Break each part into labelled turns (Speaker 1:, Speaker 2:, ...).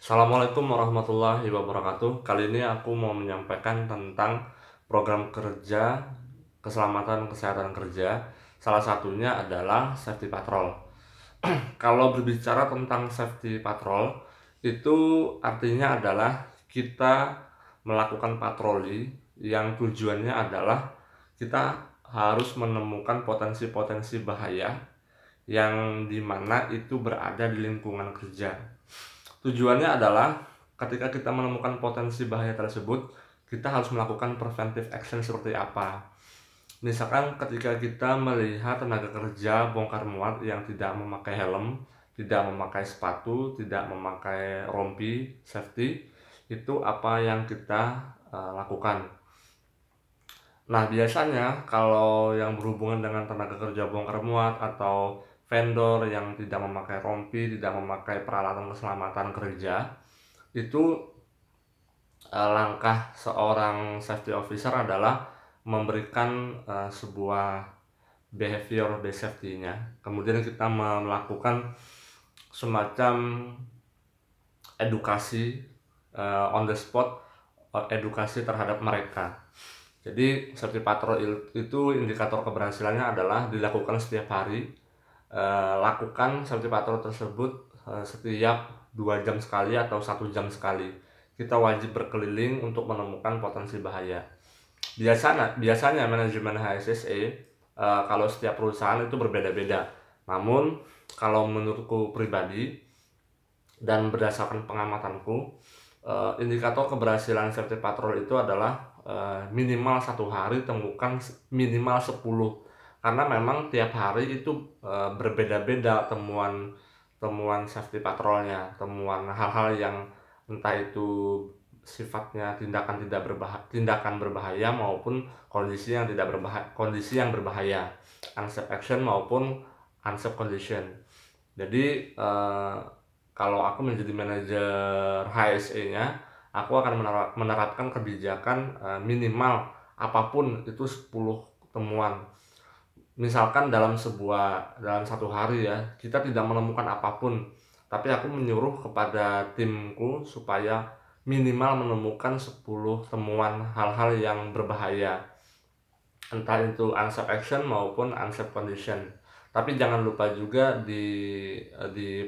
Speaker 1: Assalamualaikum warahmatullahi wabarakatuh. Kali ini aku mau menyampaikan tentang program kerja keselamatan kesehatan kerja. Salah satunya adalah safety patrol. Kalau berbicara tentang safety patrol, itu artinya adalah kita melakukan patroli yang tujuannya adalah kita harus menemukan potensi-potensi bahaya yang dimana itu berada di lingkungan kerja. Tujuannya adalah ketika kita menemukan potensi bahaya tersebut, kita harus melakukan preventive action seperti apa. Misalkan ketika kita melihat tenaga kerja bongkar muat yang tidak memakai helm, tidak memakai sepatu, tidak memakai rompi safety, itu apa yang kita lakukan. Nah, biasanya kalau yang berhubungan dengan tenaga kerja bongkar muat atau vendor yang tidak memakai rompi, tidak memakai peralatan keselamatan kerja, itu langkah seorang safety officer adalah memberikan sebuah behavior based safety-nya. Kemudian kita melakukan semacam edukasi on the spot, edukasi terhadap mereka. Jadi safety patrol itu indikator keberhasilannya adalah dilakukan setiap hari. Lakukan safety patrol tersebut setiap 2 jam sekali atau 1 jam sekali. Kita wajib berkeliling untuk menemukan potensi bahaya. Biasanya manajemen HSSE kalau setiap perusahaan itu berbeda-beda. Namun kalau menurutku pribadi dan berdasarkan pengamatanku, indikator keberhasilan safety patrol itu adalah minimal 1 hari temukan minimal 10, karena memang tiap hari itu berbeda-beda temuan safety patrolnya, temuan hal-hal yang entah itu sifatnya tindakan berbahaya maupun kondisi yang berbahaya, unsafe action maupun unsafe condition. Jadi kalau aku menjadi manajer HSE-nya, aku akan menerapkan kebijakan minimal apapun itu 10 temuan. Misalkan dalam 1 hari ya, kita tidak menemukan apapun, tapi aku menyuruh kepada timku supaya minimal menemukan 10 temuan hal-hal yang berbahaya, entah itu unsafe action maupun unsafe condition. Tapi jangan lupa juga di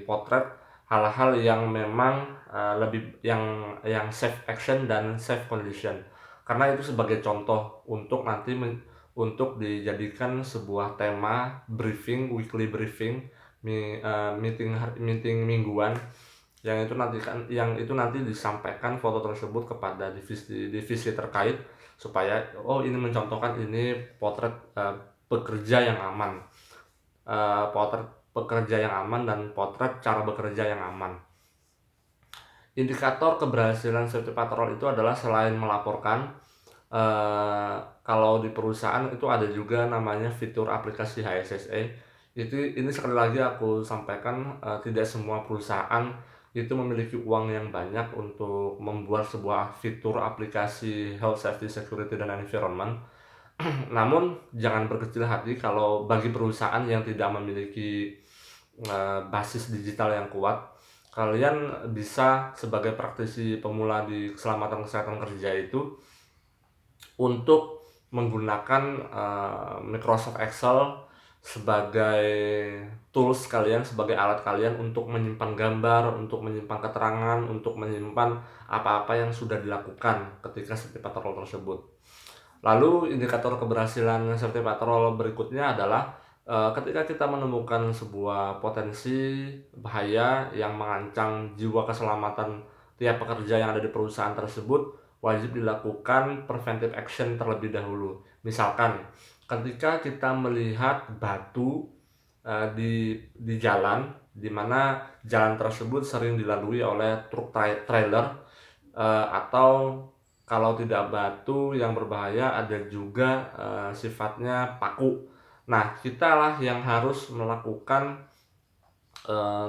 Speaker 1: potret hal-hal yang memang lebih yang safe action dan safe condition, karena itu sebagai contoh untuk nanti untuk dijadikan sebuah tema briefing, weekly briefing, meeting mingguan, yang itu nanti disampaikan foto tersebut kepada divisi terkait, supaya ini mencontohkan ini potret pekerja yang aman, potret pekerja yang aman dan potret cara bekerja yang aman. Indikator keberhasilan safety patrol itu adalah selain melaporkan, kalau di perusahaan itu ada juga namanya fitur aplikasi HSSE. Ini sekali lagi aku sampaikan, tidak semua perusahaan itu memiliki uang yang banyak untuk membuat sebuah fitur aplikasi health, safety, security, dan environment. Namun jangan berkecil hati kalau bagi perusahaan yang tidak memiliki basis digital yang kuat, kalian bisa sebagai praktisi pemula di keselamatan kesehatan kerja itu untuk menggunakan Microsoft Excel sebagai tools kalian, sebagai alat kalian untuk menyimpan gambar, untuk menyimpan keterangan, untuk menyimpan apa-apa yang sudah dilakukan ketika safety patrol tersebut. Lalu indikator keberhasilan safety patrol berikutnya adalah ketika kita menemukan sebuah potensi bahaya yang mengancam jiwa keselamatan tiap pekerja yang ada di perusahaan tersebut, wajib dilakukan preventive action terlebih dahulu. Misalkan ketika kita melihat batu di jalan, di mana jalan tersebut sering dilalui oleh truk trailer, atau kalau tidak batu yang berbahaya ada juga sifatnya paku. Nah, kita lah yang harus melakukan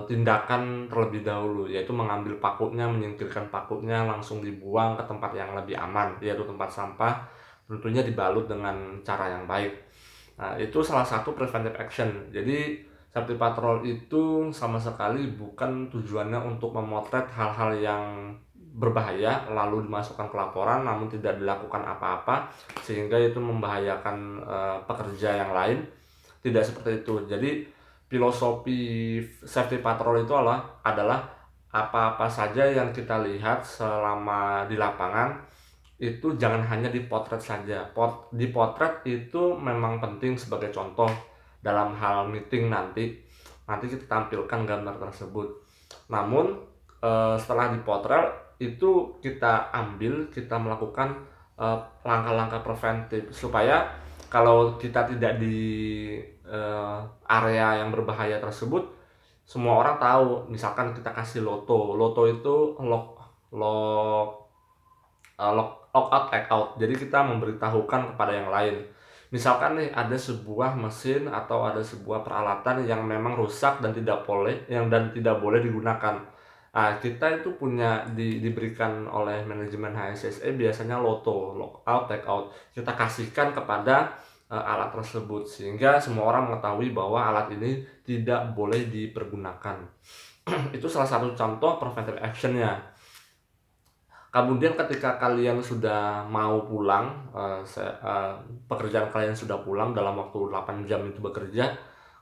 Speaker 1: tindakan terlebih dahulu, yaitu mengambil pakunya, menyingkirkan pakunya, langsung dibuang ke tempat yang lebih aman, yaitu tempat sampah, tentunya dibalut dengan cara yang baik. Nah, itu salah satu preventive action. Jadi Safety patrol itu sama sekali bukan tujuannya untuk memotret hal-hal yang berbahaya lalu dimasukkan ke laporan namun tidak dilakukan apa-apa sehingga itu membahayakan pekerja yang lain. Tidak seperti itu. Jadi filosofi safety patrol itu adalah apa-apa saja yang kita lihat selama di lapangan itu jangan hanya dipotret saja. Dipotret itu memang penting sebagai contoh dalam hal meeting nanti kita tampilkan gambar tersebut. Namun setelah dipotret itu kita melakukan langkah-langkah preventif supaya kalau kita tidak di area yang berbahaya tersebut, semua orang tahu. Misalkan kita kasih loto itu lock out tag out. Jadi kita memberitahukan kepada yang lain. Misalkan nih ada sebuah mesin atau ada sebuah peralatan yang memang rusak dan tidak boleh digunakan. Nah, kita itu diberikan oleh manajemen HSSE biasanya lock out tag out. Kita kasihkan kepada alat tersebut sehingga semua orang mengetahui bahwa alat ini tidak boleh dipergunakan. Itu salah satu contoh preventive actionnya. Kemudian ketika kalian sudah mau pulang, pekerjaan kalian sudah pulang dalam waktu 8 jam itu bekerja,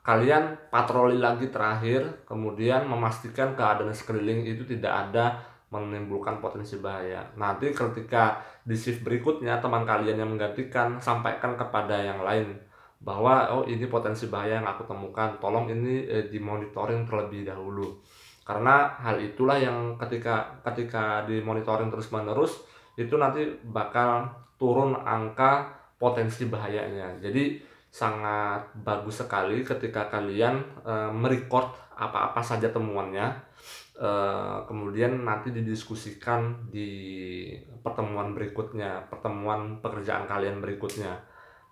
Speaker 1: kalian patroli lagi terakhir, kemudian memastikan keadaan sekeliling itu tidak ada menimbulkan potensi bahaya. Nanti ketika di shift berikutnya teman kalian yang menggantikan sampaikan kepada yang lain bahwa oh ini potensi bahaya yang aku temukan, tolong ini dimonitoring terlebih dahulu. Karena hal itulah yang ketika dimonitoring terus-menerus itu nanti bakal turun angka potensi bahayanya. Jadi sangat bagus sekali ketika kalian merecord apa-apa saja temuannya, kemudian nanti didiskusikan di pertemuan berikutnya, pertemuan pekerjaan kalian berikutnya.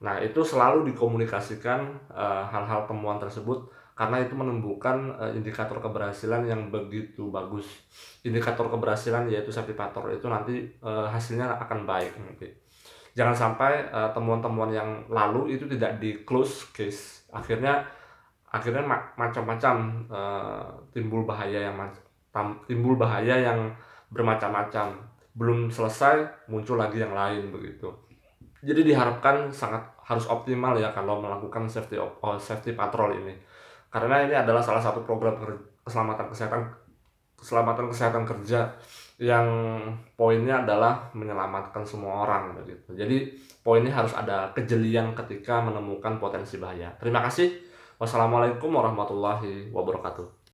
Speaker 1: Nah, itu selalu dikomunikasikan hal-hal temuan tersebut karena itu menumbuhkan indikator keberhasilan yang begitu bagus. Indikator keberhasilan yaitu safety patrol itu nanti hasilnya akan baik nanti. Jangan sampai temuan-temuan yang lalu itu tidak di close case. Akhirnya macam-macam timbul bahaya yang bermacam-macam. Belum selesai muncul lagi yang lain begitu. Jadi diharapkan sangat harus optimal ya kalau melakukan safety patrol ini. Karena ini adalah salah satu program keselamatan kesehatan kerja yang poinnya adalah menyelamatkan semua orang begitu. Jadi poinnya harus ada kejelian ketika menemukan potensi bahaya. Terima kasih. Wassalamualaikum warahmatullahi wabarakatuh.